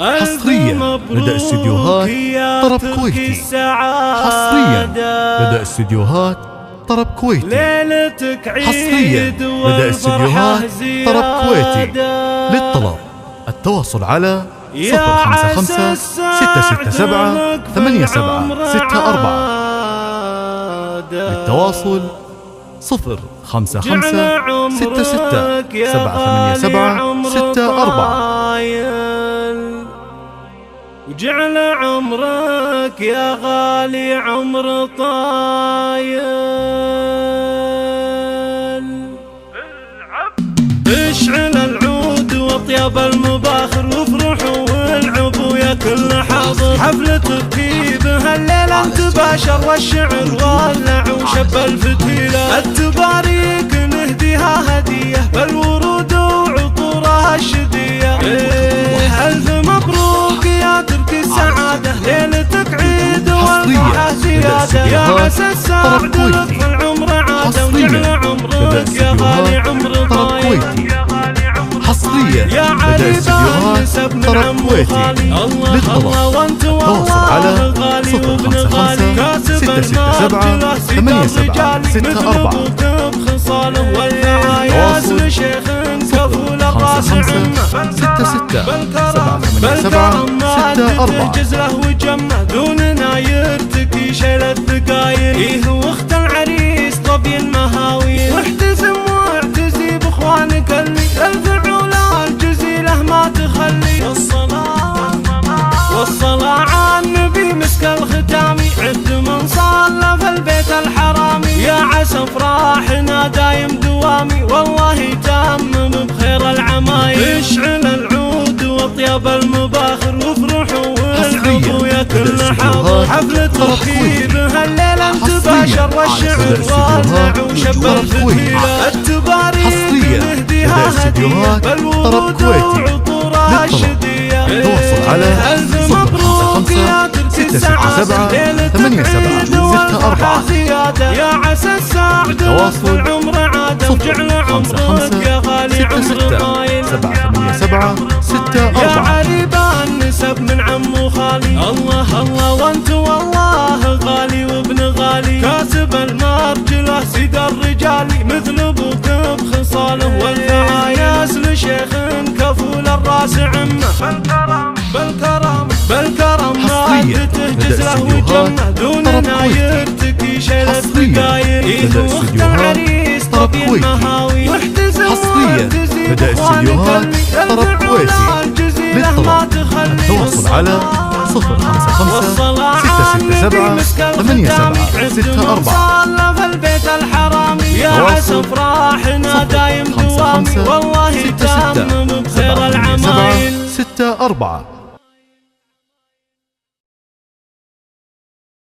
حصريا لدى استديوهات طرب كويتي. حصريا لدى استديوهات طرب كويتي. حصريا لدى استديوهات طرب كويتي. للطلب التواصل على 055 667 8764. للتواصل 055 66 787 64. وجعل عمرك يا غالي عمر طايل. اشعل العود واطيب المباخر وافرحوا والعبوا يا كل حاضر. حفلة تركيبها الليلة تباشر والشعر ولع وشب الفتيلة. التباريك نهديها هدية بالورود وعطورها الشدية. ألف مبروك يا ترك السعادة ليلتك عيد والفرحة زيادة. يا عسى السعد لطف العمر عادة وجعل عمرك يا غالي عمر طايل. حصريا يا عريبان نسب من عم وخالي. الله الله وانت والله غالي وابن غالي. كاسب المال سباب مثل بخصاله والعياس لشيخ كفول الراس عمه. 66 بالكرم ما 787 تنجز له وجمه. دوننا يرتكي شيل الثقايل. ايه واخت العريس طبي المهاويل. واحتزم واعتزي باخوانك اللي الفعول الجزيله ما تخلي. والصلاة على النبي مسك الختامي. عد من صلى في البيت الحرامي. يا عسى افراحنا دايم دوامي والله تمم بخير العمايل. اشعل العود واطيب المباخر وافرحوا والعبوا يا كل حاضر. حفلة تركيبها الليلة تباشر والشعر والع وشب الفتيلة. التباريك نهديها هدية بالورود وعطورها الشدية. التواصل على ألف مبروك يا ترك السعادة ليلتك عيد والفرحة زيادة. يا عسى السعد لطف العمر عادة وجعل عمرك يا غالي عمر طايل. 787 يا عريبان نسب من عم وخالي. الله الله وانت والله غالي وابن غالي. كاسب المرجله سيد الرجال مثل ابوك بخصاله والعياس لشيخ كفول الراس عمه. بالكرم ما تهجز له وجمه. دوننا يرتكي شيل الثقايل. ايه واخت العريس طبي المهاوي. واحتزم واعتزي باخوانك طرب كويتي. للطلب التواصل على 055 667 8764. صلى في البيت الحرامي. يا عسى افراحنا دايم دوامي والله تمم بخير العمايل. 64